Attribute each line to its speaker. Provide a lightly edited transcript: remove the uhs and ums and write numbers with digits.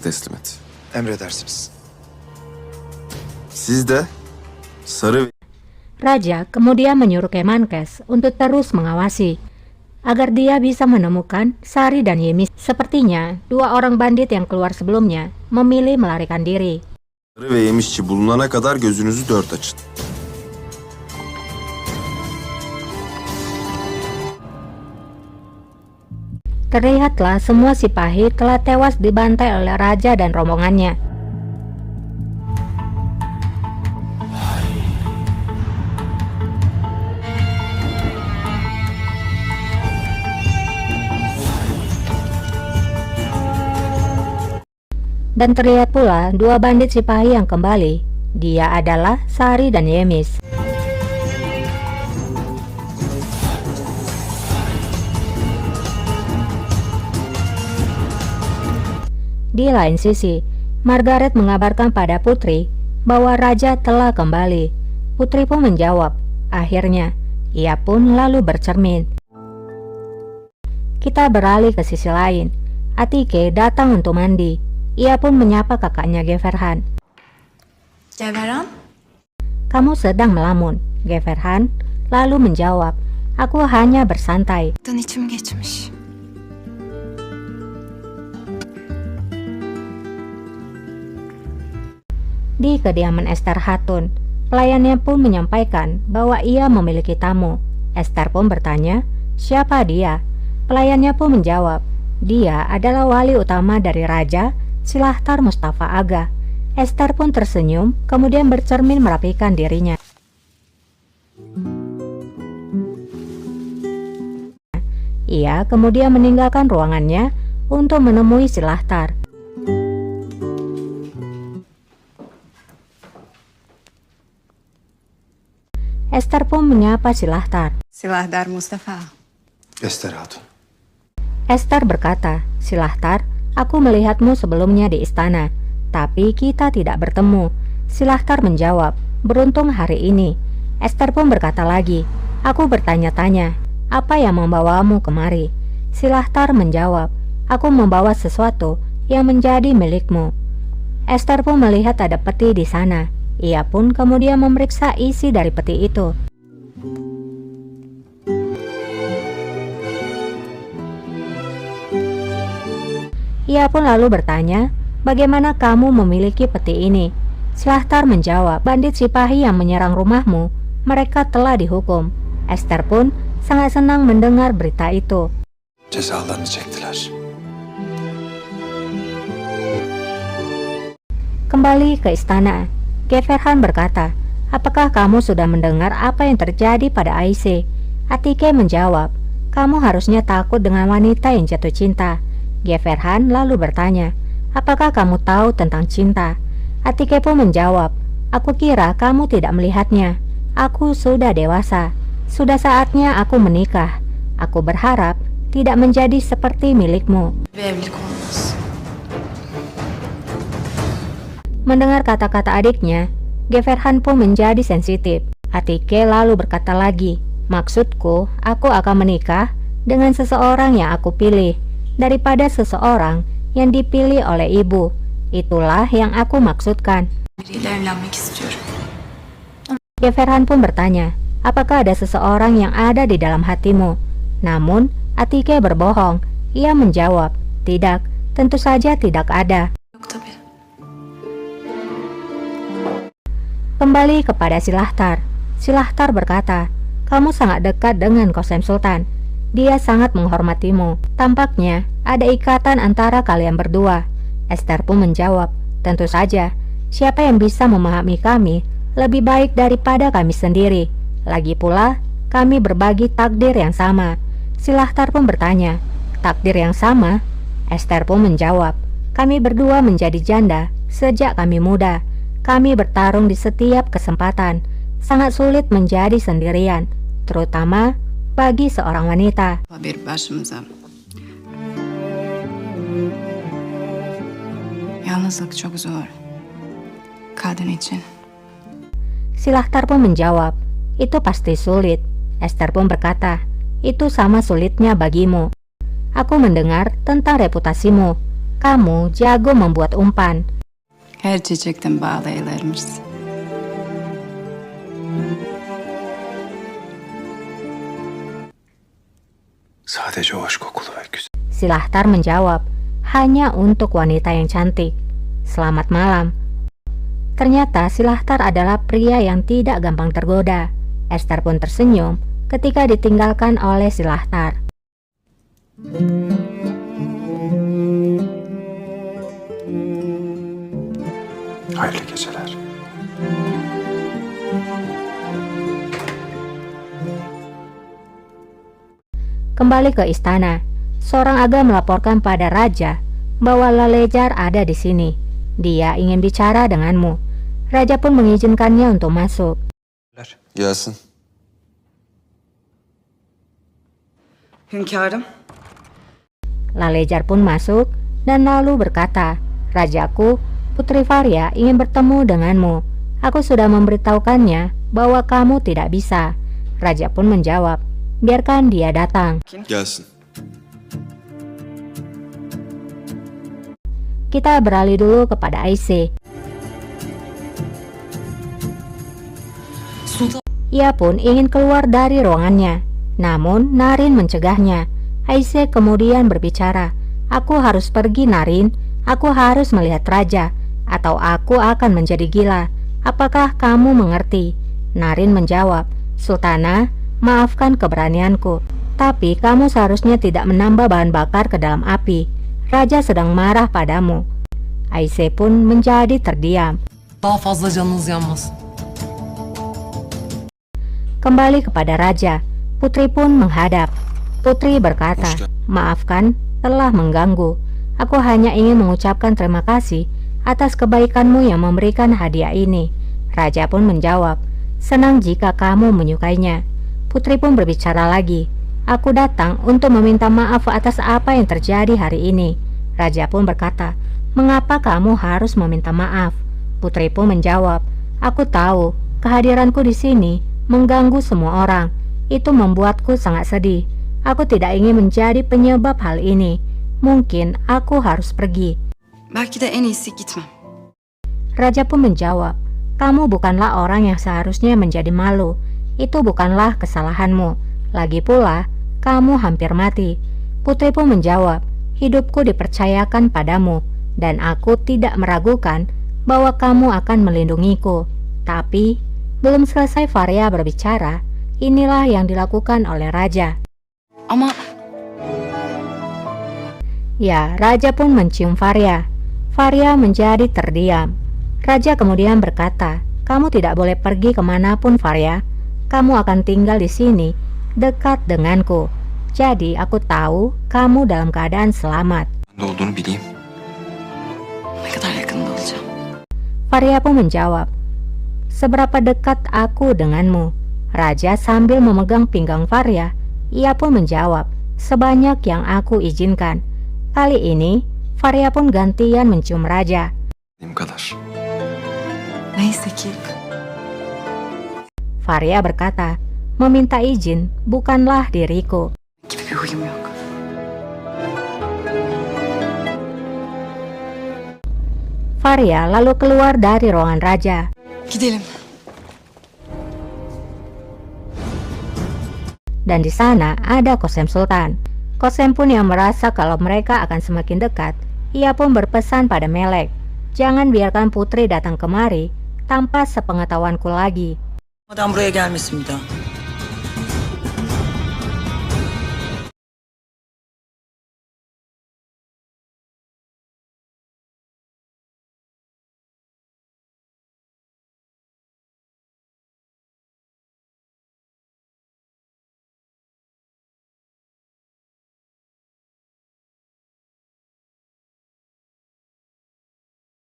Speaker 1: teslim et.
Speaker 2: Emredersiniz.
Speaker 1: Siz de sarı
Speaker 3: Raja kemudian menyuruh Kemankes untuk terus mengawasi agar dia bisa menemukan Sari dan Yemis. Sepertinya dua orang bandit yang keluar sebelumnya memilih melarikan diri.
Speaker 1: sarı ve yemişçi bulunana kadar gözünüzü dört açın.
Speaker 3: Terlihatlah semua Sipahi telah tewas dibantai oleh raja dan rombongannya. Dan terlihat pula dua bandit Sipahi yang kembali. Dia adalah Sari dan Yemis. Di lain sisi, Margaret mengabarkan pada Putri bahwa raja telah kembali. Putri pun menjawab. Akhirnya, ia pun lalu bercermin. Kita beralih ke sisi lain. Atike datang untuk mandi. Ia pun menyapa kakaknya Geverhan.
Speaker 4: Geverhan?
Speaker 3: Kamu sedang melamun, Geverhan lalu menjawab. Aku hanya bersantai.
Speaker 4: Dan içim geçmiş.
Speaker 3: Di kediaman Esther Hatun, pelayannya pun menyampaikan bahwa ia memiliki tamu. Esther pun bertanya, siapa dia? Pelayannya pun menjawab, dia adalah wali utama dari Raja Silahtar Mustafa Aga. Esther pun tersenyum, kemudian bercermin merapikan dirinya. Ia kemudian meninggalkan ruangannya untuk menemui Silahtar. Esther pun menyapa Silahtar.
Speaker 4: Silahtar Mustafa.
Speaker 2: Ester Hatun.
Speaker 3: Esther berkata, Silahtar, aku melihatmu sebelumnya di istana, tapi kita tidak bertemu. Silahtar menjawab, beruntung hari ini. Esther pun berkata lagi, aku bertanya-tanya, apa yang membawamu kemari? Silahtar menjawab, aku membawa sesuatu yang menjadi milikmu. Esther pun melihat ada peti di sana. Ia pun kemudian memeriksa isi dari peti itu. Ia pun lalu bertanya, bagaimana kamu memiliki peti ini? Silahtar menjawab, bandit Sipahi yang menyerang rumahmu, mereka telah dihukum. Esther pun sangat senang mendengar berita itu.
Speaker 2: Cezalarını çektiler.
Speaker 3: Kembali ke istana, Geverhan berkata, apakah kamu sudah mendengar apa yang terjadi pada Aisyah? Atike menjawab, kamu harusnya takut dengan wanita yang jatuh cinta. Geverhan lalu bertanya, apakah kamu tahu tentang cinta? Atike pun menjawab, aku kira kamu tidak melihatnya. Aku sudah dewasa. Sudah saatnya aku menikah. Aku berharap tidak menjadi seperti milikmu.
Speaker 4: Ve evlilik olmaz.
Speaker 3: Mendengar kata-kata adiknya, Geverhan pun menjadi sensitif. Atike lalu berkata lagi, maksudku, aku akan menikah dengan seseorang yang aku pilih, daripada seseorang yang dipilih oleh ibu. Itulah yang aku maksudkan.
Speaker 4: Biriyle evlenmek istiyorum.
Speaker 3: Geverhan pun bertanya, apakah ada seseorang yang ada di dalam hatimu? Namun, Atike berbohong. Ia menjawab, tidak, tentu saja tidak ada.
Speaker 4: Yok tabii.
Speaker 3: Kembali kepada Silahtar. Silahtar berkata, kamu sangat dekat dengan Qasem Sultan. Dia sangat menghormatimu. Tampaknya ada ikatan antara kalian berdua. Esther pun menjawab, tentu saja. Siapa yang bisa memahami kami lebih baik daripada kami sendiri? Lagi pula, kami berbagi takdir yang sama. Silahtar pun bertanya, takdir yang sama? Esther pun menjawab, kami berdua menjadi janda sejak kami muda. Kami bertarung di setiap kesempatan. Sangat sulit menjadi sendirian, terutama bagi seorang wanita.
Speaker 4: Bir başımıza. Yalnızlık çok zor. Kadın için.
Speaker 3: Silahtar pun menjawab, itu pasti sulit. Esther pun berkata, itu sama sulitnya bagimu. Aku mendengar tentang reputasimu. Kamu jago membuat umpan.
Speaker 4: Her çiçekten bağlayılırmış.
Speaker 2: Sadece hoş kokulu ve güzel.
Speaker 3: Silahtar menjawab, hanya untuk wanita yang cantik. Selamat malam. Ternyata Silahtar adalah pria yang tidak gampang tergoda. Esther pun tersenyum ketika ditinggalkan oleh Silahtar.
Speaker 2: Hayırlı geceler.
Speaker 3: Kembali ke istana, seorang aga melaporkan pada raja bahwa Lalejar ada di sini. Dia ingin bicara denganmu. Raja pun mengizinkannya untuk masuk.
Speaker 1: Gelsin.
Speaker 5: Hünkârım,
Speaker 3: Lalejar pun masuk dan lalu berkata, "Rajaku, Putri Faria ingin bertemu denganmu. Aku sudah memberitahukannya bahwa kamu tidak bisa." Raja pun menjawab, "Biarkan dia datang."
Speaker 1: Gelsin.
Speaker 3: Kita beralih dulu kepada Aisyah.
Speaker 5: Sultan
Speaker 3: Ia pun ingin keluar dari ruangannya, namun Narin mencegahnya. Aisyah kemudian berbicara, "Aku harus pergi, Narin. Aku harus melihat raja, atau aku akan menjadi gila. Apakah kamu mengerti?" Narin menjawab, "Sultana, maafkan keberanianku, tapi kamu seharusnya tidak menambah bahan bakar ke dalam api. Raja sedang marah padamu." Aisyah pun menjadi terdiam.
Speaker 5: daha fazla canınız yanmasın.
Speaker 3: Kembali kepada raja, Putri pun menghadap. Putri berkata, "Maafkan telah mengganggu. Aku hanya ingin mengucapkan terima kasih atas kebaikanmu yang memberikan hadiah ini." Raja pun menjawab, "Senang jika kamu menyukainya." Putri pun berbicara lagi, "Aku datang untuk meminta maaf atas apa yang terjadi hari ini." Raja pun berkata, "Mengapa kamu harus meminta maaf?" Putri pun menjawab, "Aku tahu kehadiranku di sini mengganggu semua orang. Itu membuatku sangat sedih. Aku tidak ingin menjadi penyebab hal ini. Mungkin aku harus pergi."
Speaker 4: Belki de en iyisi gitmem.
Speaker 3: Raja pun menjawab, "Kamu bukanlah orang yang seharusnya menjadi malu. Itu bukanlah kesalahanmu. Lagi pula, kamu hampir mati." Putri pun menjawab, "Hidupku dipercayakan padamu, dan aku tidak meragukan bahwa kamu akan melindungiku." Tapi, belum selesai Faria berbicara, inilah yang dilakukan oleh raja.
Speaker 4: Ama
Speaker 3: Ya, raja pun mencium Faria. Faria menjadi terdiam. Raja kemudian berkata, "Kamu tidak boleh pergi kemanapun, Faria. Kamu akan tinggal di sini, dekat denganku. Jadi aku tahu kamu dalam keadaan selamat."
Speaker 2: Ne olduğunu bileyim.
Speaker 4: ne kadar yakında olacağım.
Speaker 3: Faria pun menjawab, "Seberapa dekat aku denganmu?" Raja sambil memegang pinggang Faria, ia pun menjawab, "Sebanyak yang aku izinkan." Kali ini, Faria pun gantian mencium raja.
Speaker 2: Benim kadar.
Speaker 4: Neyse ki
Speaker 3: Faria berkata, "Meminta izin bukanlah diriku."
Speaker 4: gibi bir huyum yok.
Speaker 3: Faria lalu keluar dari ruangan raja.
Speaker 4: Gidelim.
Speaker 3: Dan di sana ada Kosem Sultan. Kosem pun yang merasa kalau mereka akan semakin dekat, ia pun berpesan pada Melek, "Jangan biarkan putri datang kemari tanpa sepengetahuanku lagi."
Speaker 5: Adam buraya gelmesin bir daha.